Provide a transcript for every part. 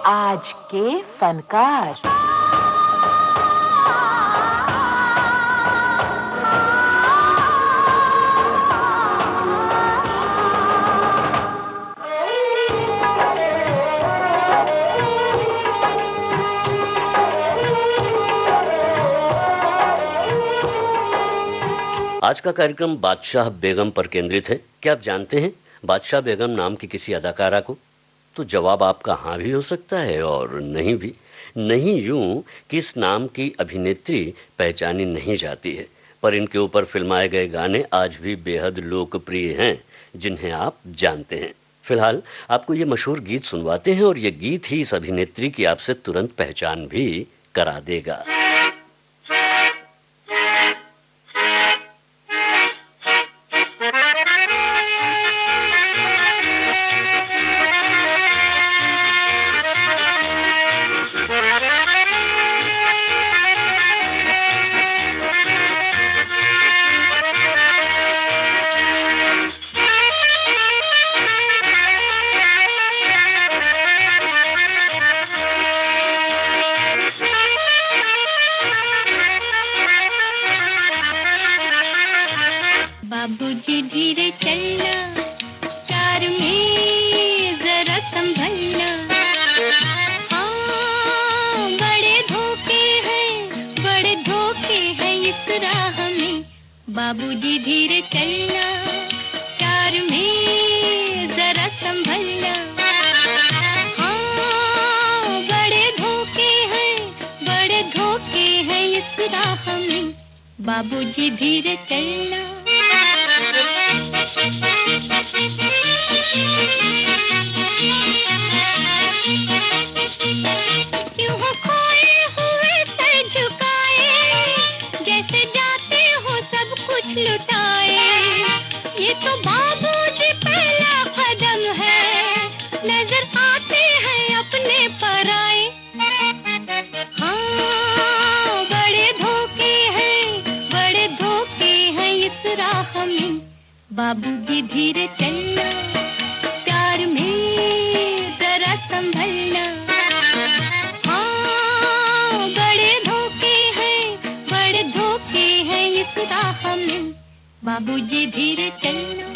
आज के फनकार। आज का कार्यक्रम बादशाह बेगम पर केंद्रित है। क्या आप जानते हैं बादशाह बेगम नाम की किसी अदाकारा को? तो जवाब आपका हाँ भी हो सकता है और नहीं भी। नहीं यूं कि इस नाम की अभिनेत्री पहचानी नहीं जाती है, पर इनके ऊपर फिल्माए गए गाने आज भी बेहद लोकप्रिय हैं, जिन्हें आप जानते हैं। फिलहाल आपको ये मशहूर गीत सुनवाते हैं और ये गीत ही इस अभिनेत्री की आपसे तुरंत पहचान भी करा देगा। बाबूजी धीरे चलना, कार में जरा संभलना। हाँ, बड़े धोखे हैं इस राह में। बाबूजी धीरे चलना, कार में जरा संभलना। हाँ, बड़े धोखे हैं इस राह में। बाबूजी धीरे चलना। क्यों हो खोए हुए सर झुकाए, जैसे जाते हो सब कुछ लुटाए। ये तो बाबूजी पहला कदम है, नजर आते हैं अपने पराए। हाँ, बड़े धोखे हैं इस राह में। बाबूजी धीरे चलना, प्यार में जरा संभलना। हाँ, बड़े धोखे हैं इस राह में। बाबूजी धीरे चलना।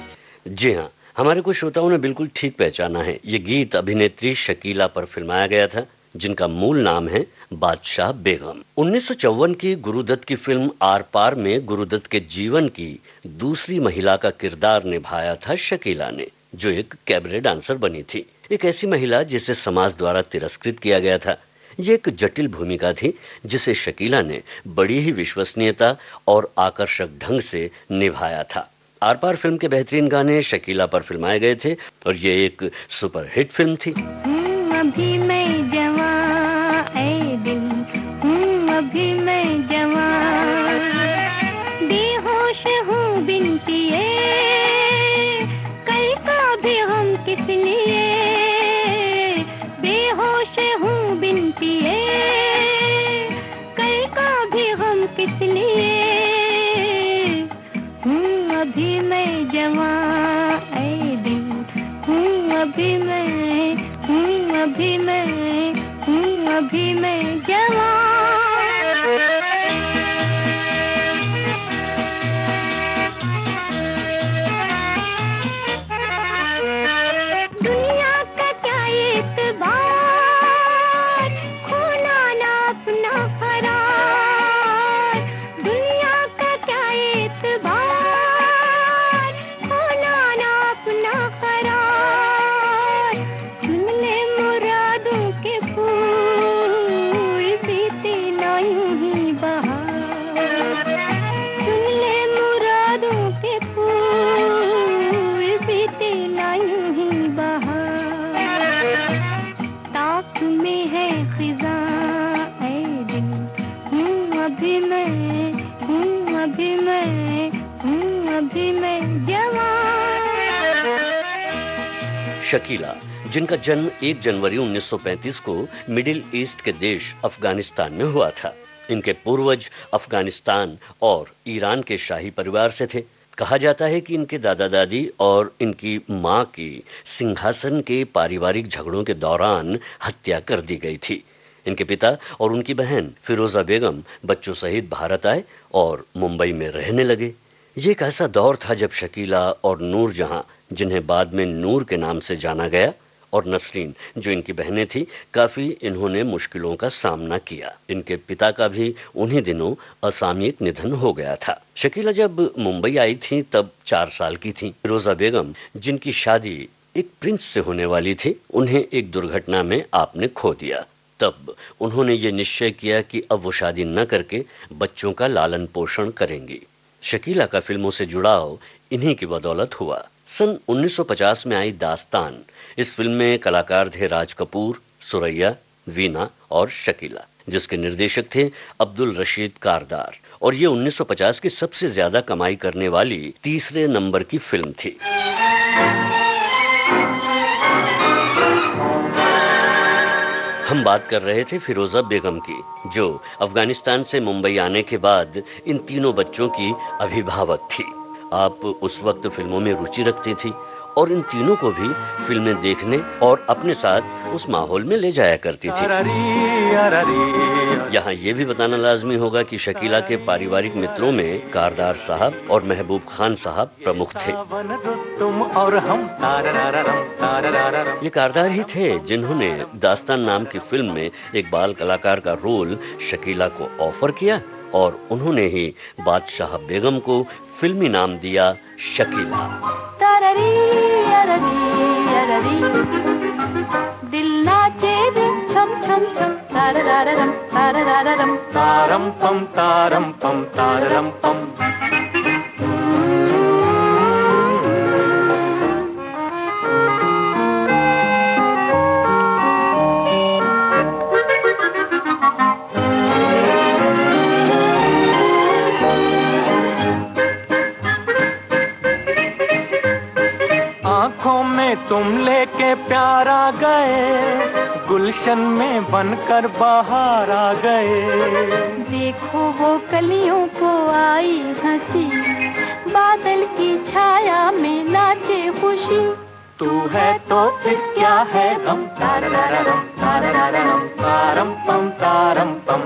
जी हाँ, हमारे कुछ श्रोताओं ने बिल्कुल ठीक पहचाना है। ये गीत अभिनेत्री शकीला पर फिल्माया गया था, जिनका मूल नाम है बादशाह बेगम। 1954 की गुरुदत्त की फिल्म आर पार में गुरुदत्त के जीवन की दूसरी महिला का किरदार निभाया था शकीला ने, जो एक कैबरे डांसर बनी थी। एक ऐसी महिला जिसे समाज द्वारा तिरस्कृत किया गया था। ये एक जटिल भूमिका थी, जिसे शकीला ने बड़ी ही विश्वसनीयता और आकर्षक ढंग से निभाया था। आर पार फिल्म के बेहतरीन गाने शकीला पर फिल्माए गए थे और ये एक सुपरहिट फिल्म थी। अभी मैं जवां ऐ दिल हूँ, अभी मैं जवां, बेहोश हूँ बिन पिए, कल का भी हम किस लिए। बेहोश हूँ बिन पिए, कल का भी हम किस लिए। हूँ अभी मैं जवां ऐ दिल हूँ, अभी मैं जवां। दुनिया का क्या एतबार, खोना ना अपना करार। दुनिया का क्या एतबार, खोना ना अपना करार। चुन ले मुरादों के फूल, बीते ना यूं ही बहार। चुन ले मुरादों के फूल, बीते ना यूं ही बहार। ताक में है खिज़ां ऐ दिल हूँ, अभी मैं जवां। शकीला, जिनका जन्म 1 जनवरी 1935 को मिडिल ईस्ट के देश अफगानिस्तान में हुआ था। इनके पूर्वज अफगानिस्तान और ईरान के शाही परिवार से थे। कहा जाता है कि इनके दादा दादी और इनकी मां की सिंहासन के पारिवारिक झगड़ों के दौरान हत्या कर दी गई थी। इनके पिता और उनकी बहन फिरोजा बेगम बच्चों सहित भारत आए और मुंबई में रहने लगे। ये एक ऐसा दौर था जब शकीला और नूर जहां, जिन्हें बाद में नूर के नाम से जाना गया, और नसरीन जो इनकी बहनें थी, काफी इन्होंने मुश्किलों का सामना किया। इनके पिता का भी उन्हीं दिनों असामयिक निधन हो गया था। शकीला जब मुंबई आई थी तब 4 साल की थी। फिरोजा बेगम, जिनकी शादी एक प्रिंस से होने वाली थी, उन्हें एक दुर्घटना में आपने खो दिया। तब उन्होंने ये निश्चय किया कि अब वो शादी न करके बच्चों का लालन पोषण करेंगी। शकीला का फिल्मों से जुड़ाव इन्हीं की बदौलत हुआ। सन 1950 में आई दास्तान, इस फिल्म में कलाकार थे राज कपूर, सुरैया, वीना और शकीला, जिसके निर्देशक थे अब्दुल रशीद कारदार, और ये 1950 की सबसे ज्यादा कमाई करने वाली तीसरे नंबर की फिल्म थी। हम बात कर रहे थे फिरोजा बेगम की, जो अफगानिस्तान से मुंबई आने के बाद इन तीनों बच्चों की अभिभावक थी। आप उस वक्त फिल्मों में रुचि रखती थी और इन तीनों को भी फिल्में देखने और अपने साथ उस माहौल में ले जाया करती थी। यहाँ ये भी बताना लाजमी होगा कि शकीला के पारिवारिक मित्रों में कारदार साहब और महबूब खान साहब प्रमुख थे। ये कारदार ही थे जिन्होंने दास्तान नाम की फिल्म में एक बाल कलाकार का रोल शकीला को ऑफर किया, और उन्होंने ही बादशाह बेगम को फिल्मी नाम दिया शकीला। दिल नाचे रे छम छम छम ताररारम ताररारम तारम पम तारम पम ताररम पम। आँखों में तुम लेके प्यार आ गए, गुलशन में बनकर बाहर आ गए। देखो वो कलियों को आई हंसी, बादल की छाया में नाचे खुशी। तू है तो फिर क्या है गम, ताररारम ताररारम तारम पम तारम पम।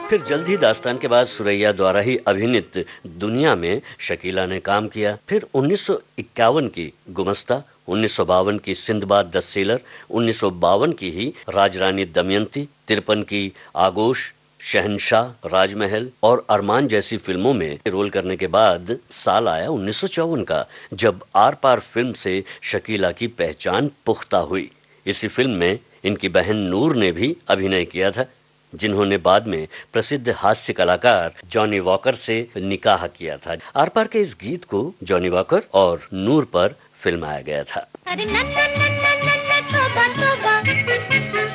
फिर जल्द ही दास्तान के बाद सुरैया द्वारा ही अभिनीत दुनिया में शकीला ने काम किया। फिर 1951 की गुमस्ता, 1952 की सिंदबाद द सेलर, 1952 की ही राजरानी दमयंती, 53 की आगोश, शहंशाह, राजमहल और अरमान जैसी फिल्मों में रोल करने के बाद साल आया 1954 का, जब आर पार फिल्म से शकीला की पहचान पुख्ता हुई। इसी फिल्म में इनकी बहन नूर ने भी अभिनय किया था, जिन्होंने बाद में प्रसिद्ध हास्य कलाकार जॉनी वॉकर से निकाह किया था। आर पार के इस गीत को जॉनी वॉकर और नूर पर फिल्माया गया था। अरे ना ना ना ना ना ना तौबा तौबा,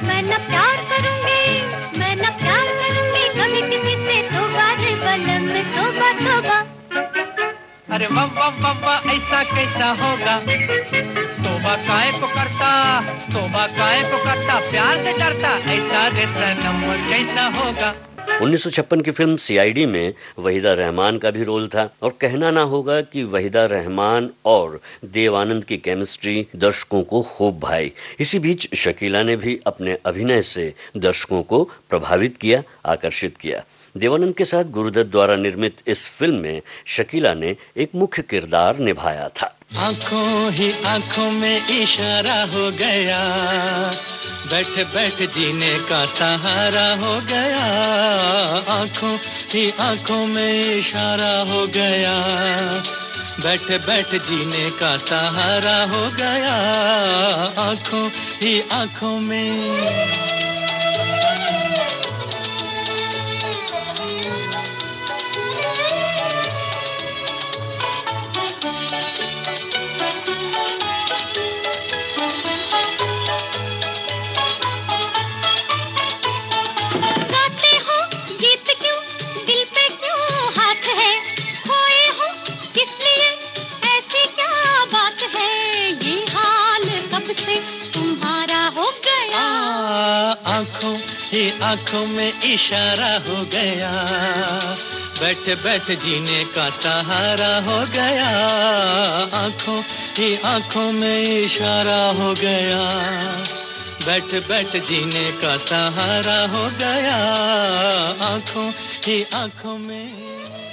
मैं ना प्यार करूंगी, मैं ना प्यार करूंगी कभी किसी से, तौबा रे बलम तौबा तौबा। अरे वाह वाह वाह वाह, ऐसा कैसा होगा, तौबा काहे को करता, तौबा काहे को करता, प्यार से डरता, ऐसा रे सनम कैसा होगा। 1956 की फिल्म सीआईडी में वहीदा रहमान का भी रोल था, और कहना ना होगा कि वहीदा रहमान और देव आनंद की केमिस्ट्री दर्शकों को खूब भाई। इसी बीच शकीला ने भी अपने अभिनय से दर्शकों को प्रभावित किया, आकर्षित किया। देवानंद के साथ गुरुदत्त द्वारा निर्मित इस फिल्म में शकीला ने एक मुख्य किरदार निभाया था। आंखों ही आंखों में इशारा हो गया, बैठ बैठ जीने का सहारा हो गया। आंखों ही आंखों में इशारा हो गया, बैठ बैठ जीने का सहारा हो गया। आंखों ही आंखों में। ही आंखों में इशारा हो गया, बैठ बैठ जीने का सहारा हो गया, आंखों में इशारा हो गया, बैठ बैठ जीने का सहारा हो गया, आंखों में।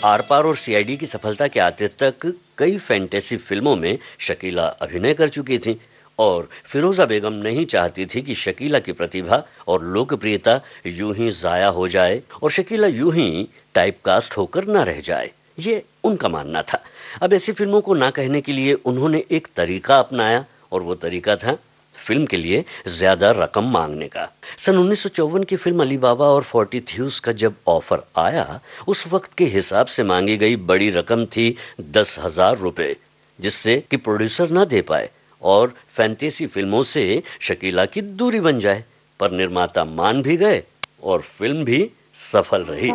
आर पार और सीआईडी की सफलता के आते तक कई फैंटेसी फिल्मों में शकीला अभिनय कर चुकी थीं और फिरोजा बेगम नहीं चाहती थी कि शकीला की प्रतिभा और लोकप्रियता यूं ही जाया हो जाए और शकीला यूं ही टाइपकास्ट होकर न रह जाए। ये उनका मानना था। अब ऐसी फिल्मों को ना कहने के लिए उन्होंने एक तरीका अपनाया और वो तरीका था फिल्म के लिए ज्यादा रकम मांगने का। सन 1954 की फिल्म अली बाबा और 40 थीव्स का जब ऑफर आया, उस वक्त के हिसाब से मांगी गई बड़ी रकम थी 10,000 रुपए, जिससे कि प्रोड्यूसर ना दे पाए और फैंटेसी फिल्मों से शकीला की दूरी बन जाए। पर निर्माता मान भी गए और फिल्म भी सफल रही।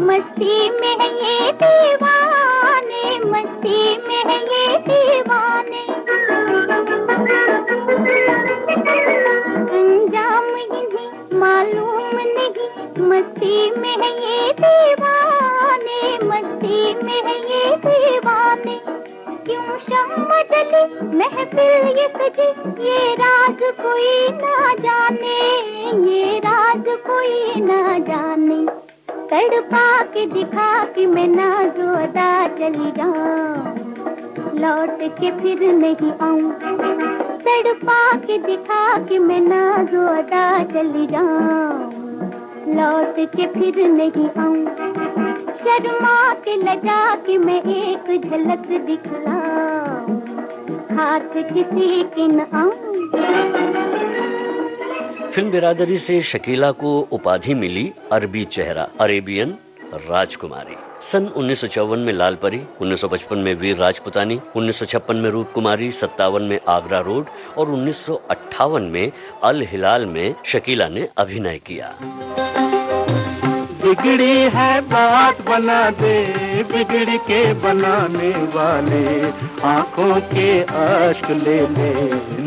मस्ती में है ये दीवाने, मस्ती में है ये दीवाने, अंजाम इन्हें मालूम नहीं, मस्ती में है ये दीवाने, मस्ती में है ये दीवाने। क्यों शम्मा जली महफिल ये सजी, ये राज कोई ना जाने, ये राज कोई ना जाने। तड़पा के दिखा कि मैं नाज़ो अदा चली जाऊं, लौट के फिर नहीं आऊं। तड़पा के दिखा कि मैं नाज़ो अदा चली जाऊं, लौट के फिर नहीं आऊं। शर्मा के लजा के मैं एक झलक दिखलाऊं, हाथ किसी के न आऊं। फिल्म बिरादरी से शकीला को उपाधि मिली अरबी चेहरा, अरेबियन राजकुमारी। सन 1954 में लाल परी, 1955 में वीर राजपुतानी, 1956 में रूप कुमारी, 57 में आगरा रोड और 1958 में अल हिलाल में शकीला ने अभिनय किया। बिगड़ी है बात बना दे, बिगड़ के बनाने वाले, आंखों के आश्क ले ले,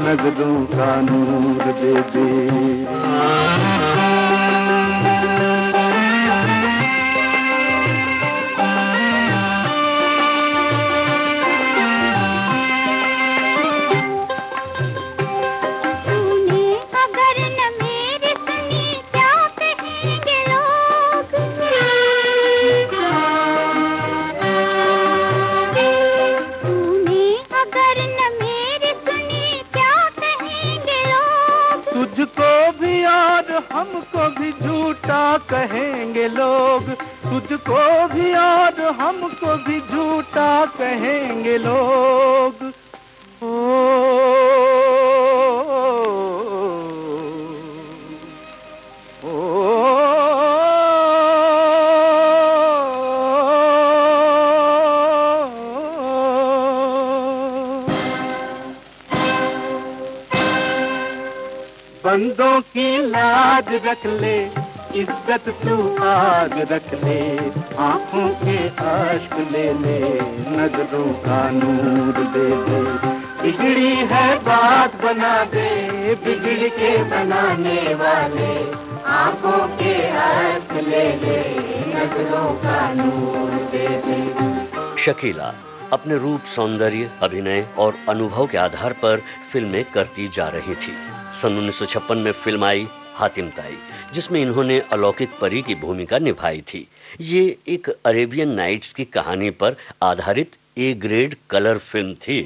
नजरों का नूर दे दे। हमको भी झूठा कहेंगे लोग, तुझको भी और हमको भी झूठा कहेंगे लोग। बंदों की लाज रख ले, इज्जत तू आग रख ले, आंखों के आश्क ले ले, नजरों का नूर दे दे। बिगड़ी है बात बना दे, बिगड़ के बनाने वाले, आंखों के आश्क ले ले, नजरों का नूर दे दे। शकीला अपने रूप, सौंदर्य, अभिनय और अनुभव के आधार पर फिल्में करती जा रही थी। सन 1956 में फिल्म आई हातिम ताई, जिसमें इन्होंने अलौकिक परी की भूमिका निभाई थी। ये एक अरेबियन नाइट्स की कहानी पर आधारित ए ग्रेड कलर फिल्म थी।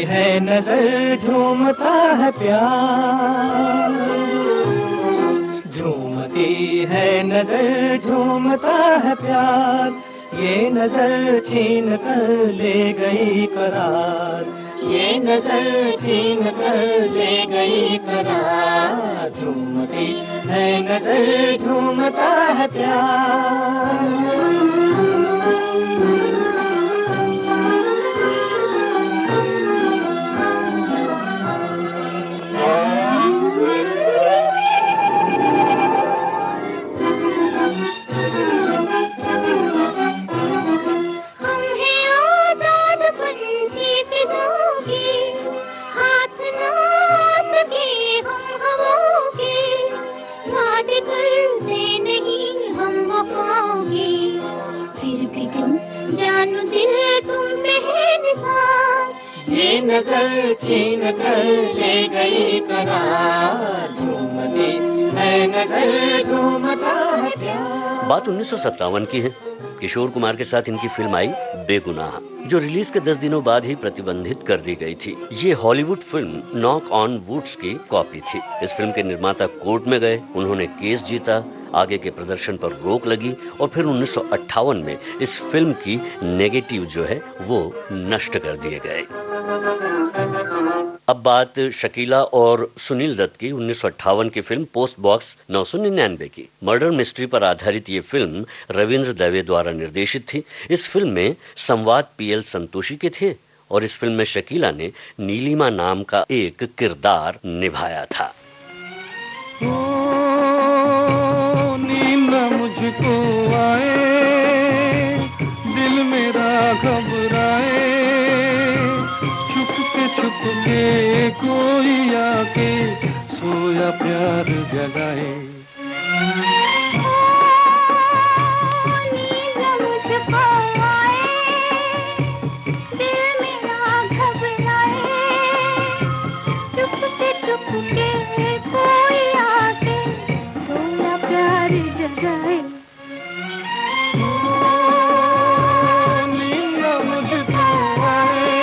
है नजर झूमता है प्यार, झूमती है नजर झूमता है प्यार, ये नजर छीन कर ले गई करार, ये नजर छीन कर ले गई करार। झूमती है नजर, झूमता है प्यार। ये नजर छीन कर ले गई करार, झूमती है नजर, झूमता है प्यार। बात 1957 की है। किशोर कुमार के साथ इनकी फिल्म आई बेगुनाह, जो रिलीज के 10 दिनों बाद ही प्रतिबंधित कर दी गई थी। ये Hollywood film knock on woods की कॉपी थी। इस फिल्म के निर्माता कोर्ट में गए, उन्होंने केस जीता, आगे के प्रदर्शन पर रोक लगी और फिर 1958 में इस फिल्म की नेगेटिव जो है वो नष्ट कर दिए गए। अब बात शकीला और सुनील दत्त की 1958 की फिल्म पोस्ट बॉक्स 999 की। मर्डर मिस्ट्री पर आधारित ये फिल्म रविंद्र दवे द्वारा निर्देशित थी। इस फिल्म में संवाद पीएल संतोषी के थे और इस फिल्म में शकीला ने नीलिमा नाम का एक किरदार निभाया था। नींद मुझको आए, दिल मेरा घबराए, छुप के कोई आके सोया प्यार जगाए। नींद मुझको आए, दिल मेरा घबराए, चुप के कोई आके सोया प्यार जगाए। नींद मुझको आए।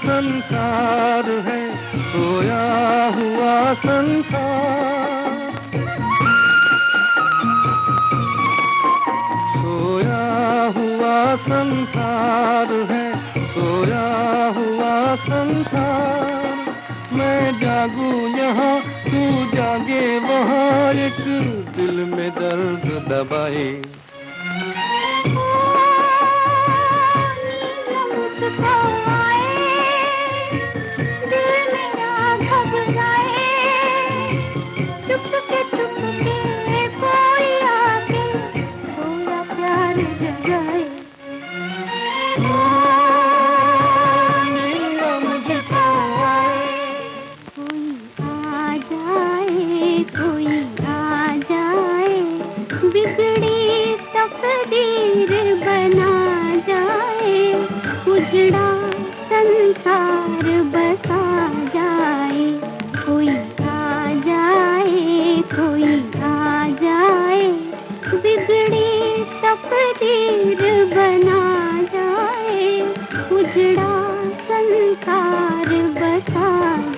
संसार है, सोया हुआ संसार, सोया हुआ संसार है, सोया हुआ संसार। मैं जागूं यहाँ, तू जागे वहाँ, एक दिल में दर्द दबाए। मुझको आए, दिल मेरा घबराए, चुप के कोई आके सोया प्यार जगाए। नींद मुझको आए। कोई आ जाए, कोई आ जाए, बिगड़ी तकदीर बना जाए, उजड़ा संसार बसा जाए। कोई आ जाए, कोई आ जाए, बिगड़ी तकदीर बना जाए, उजड़ा संसार बसा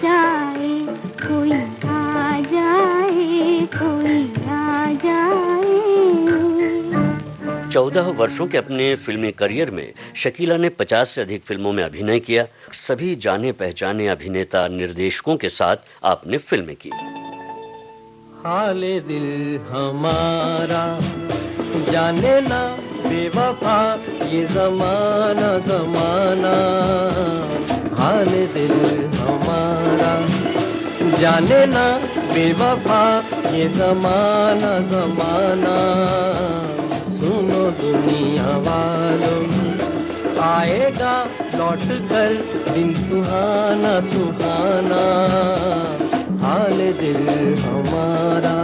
जाए। कोई आ जाए, कोई आ जाए। 14 वर्षों के अपने फिल्मी करियर में शकीला ने 50 से अधिक फिल्मों में अभिनय किया। सभी जाने पहचाने अभिनेता निर्देशकों के साथ आपने फिल्में की। हाले दिल हमारा जाने ना बेवफा, ये जमाना जमाना। हाले दिल हमारा जाने ना बेवफा, ये जमाना जमाना। सुनो दुनिया वालों, आएगा लौट कर दिन सुहाना सुहाना। हाल दिल हमारा।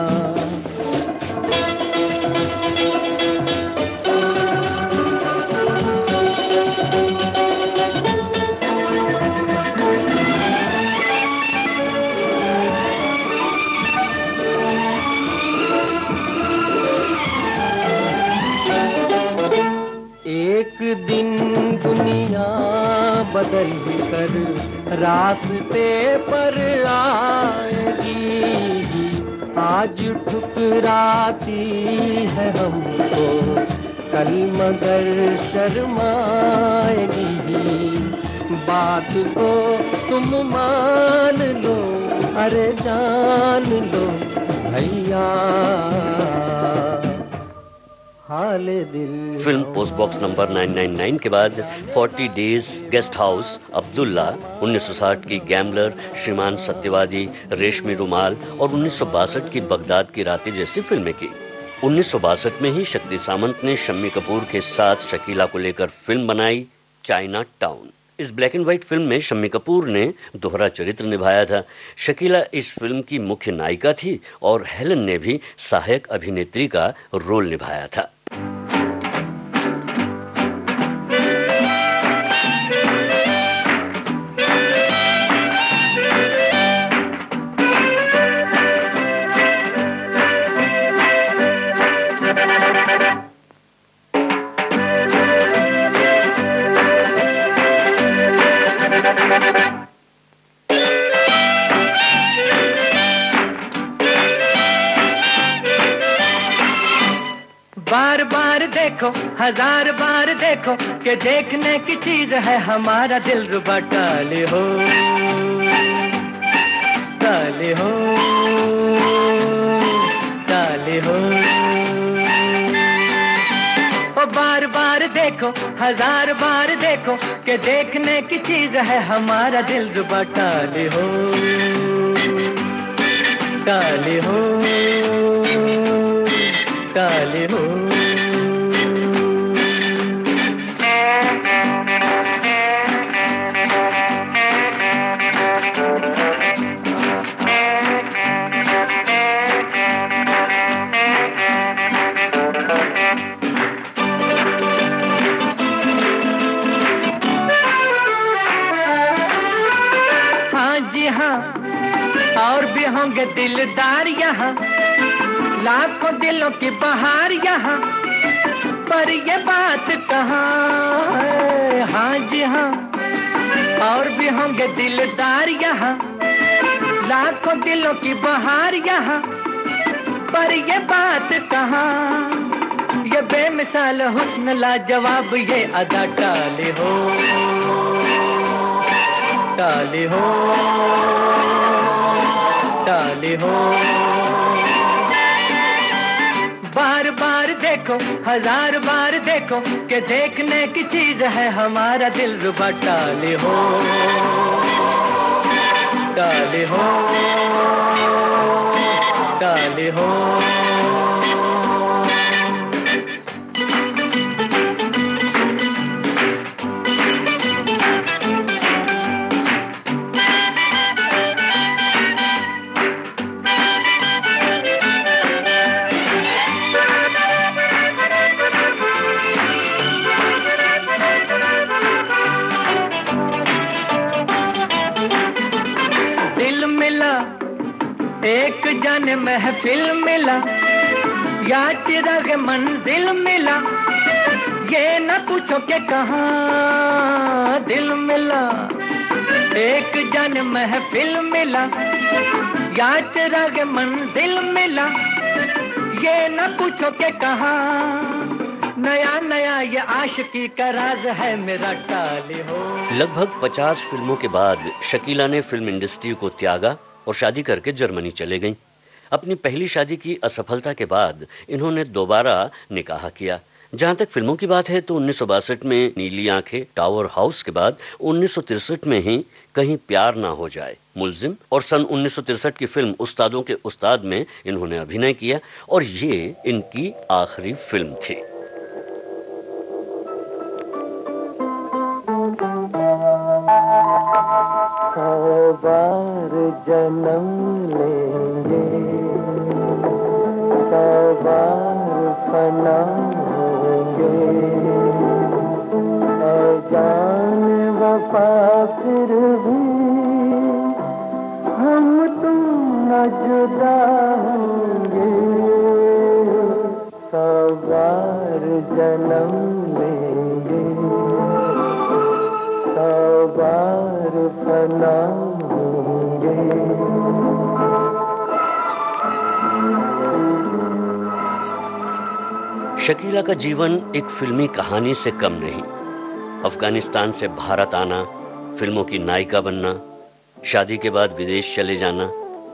पागल कर रास्ते पर आएगी। आज ठुकराती है हमको कल मगर शर्माएगी। बात को तुम मान लो, अरे जान लो भैया हाले दिल। फिल्म पोस्ट बॉक्स नंबर 999 के बाद 40 डेज गेस्ट हाउस, अब्दुल्ला, 1960 की गैम्बलर, श्रीमान सत्यवादी, रेशमी रुमाल और 1962 की बगदाद की रातें जैसी फिल्में की। 1962 में ही शक्ति सामंत ने शम्मी कपूर के साथ शकीला को लेकर फिल्म बनाई चाइना टाउन। इस ब्लैक एंड व्हाइट फिल्म में शम्मी कपूर ने दोहरा चरित्र निभाया था। शकीला इस फिल्म की मुख्य नायिका थी और हेलन ने भी सहायक अभिनेत्री का रोल निभाया था। बार बार देखो, हजार बार देखो कि देखने की चीज है हमारा दिल रुबा। टाले हो, टाले हो, टाले हो। ओ बार बार देखो, हजार बार देखो कि देखने की चीज है हमारा दिल रुबा। टाले हो, टाले हो, टाले हो। हाँ जी हाँ, और भी होंगे दिलदार यहाँ, लाखों दिलों की बहार यहाँ, पर ये बात कहाँ है। हाँ जी हाँ, और भी होंगे दिलदार यहाँ, लाखों दिलों की बहार यहाँ, पर ये बात कहाँ। ये बेमिसाल हुस्न लाजवाब ये अदा। टाले हो, टाले हो, टाले हो। बार बार देखो, हजार बार देखो कि देखने की चीज है हमारा दिल रुबा। टाले हो, टाले हो, टाले हो। एक जाने महफिल मिला या चिराग मंजिल मिला, ये न पूछो कि कहाँ दिल मिला। एक जाने महफिल मिला या चिराग मंजिल मिला, ये न पूछो कि कहाँ। नया नया ये आशिकी का राज है मेरा। टाले हो। लगभग 50 फिल्मों के बाद शकीला ने फिल्म इंडस्ट्री को त्यागा और शादी करके जर्मनी चले गईं। अपनी पहली शादी की असफलता के बाद इन्होंने दोबारा निकाह किया। जहां तक फिल्मों की बात है तो 1962 में नीली आंखें, टावर हाउस के बाद 1963 में ही कहीं प्यार ना हो जाए, मुल्जिम और सन 1963 की फिल्म उस्तादों के उस्ताद में इन्होंने अभिनय किया और ये इनकी आखिरी फिल्म थी। बार जन्म लेंगे, बार फना होंगे, जान वफा फिर भी हम तुम न जुदा होंगे। बार जन्म लेंगे, शकीला का जीवन एक फिल्मी कहानी से कम नहीं। अफगानिस्तान से भारत आना, फिल्मों की नायिका बनना, शादी के बाद विदेश चले जाना,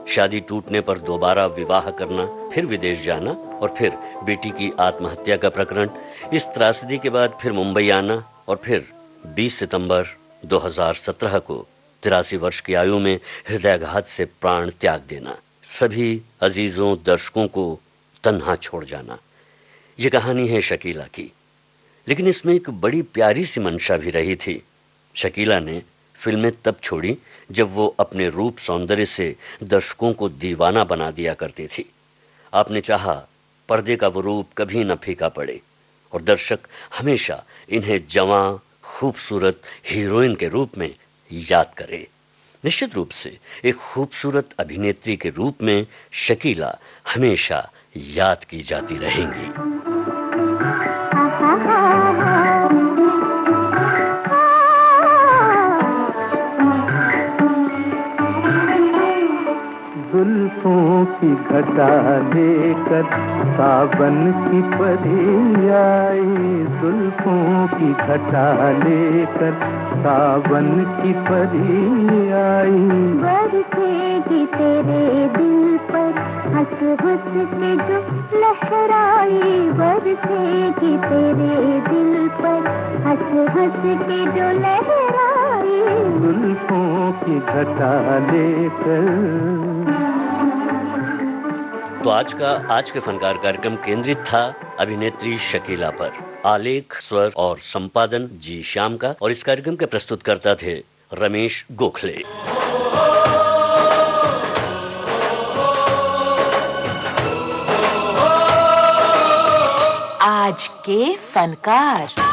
शादी टूटने पर दोबारा विवाह करना, फिर विदेश जाना और फिर बेटी की आत्महत्या का प्रकरण। इस त्रासदी के बाद फिर मुंबई आना और फिर 20 सितंबर 2017 को 83 वर्ष की आयु में हृदयाघात से प्राण त्याग देना, सभी अजीजों दर्शकों को तन्हा छोड़ जाना। ये कहानी है शकीला की, लेकिन इसमें एक बड़ी प्यारी सी मंशा भी रही थी। शकीला ने फिल्में तब छोड़ी जब वो अपने रूप सौंदर्य से दर्शकों को दीवाना बना दिया करती थी। आपने चाहा पर्दे का वो रूप कभी न फीका पड़े और दर्शक हमेशा इन्हें जवां खूबसूरत हीरोइन के रूप में याद करे। निश्चित रूप से एक खूबसूरत अभिनेत्री के रूप में शकीला हमेशा याद की जाती रहेंगी। जुल्फों की घटा लेकर सावन की परी आई, जुल्फों की घटा लेकर सावन की परी आई। बरसेगी तेरे दिल पर हंस हंस के जो लहराई, बरसेगी तेरे दिल पर हंस हंस के जो लहराई। जुल्फों की घटा लेकर। तो आज के फनकार कार्यक्रम केंद्रित था अभिनेत्री शकीला पर। आलेख, स्वर और संपादन जी श्याम का, और इस कार्यक्रम के प्रस्तुतकर्ता थे रमेश गोखले। आज के फनकार।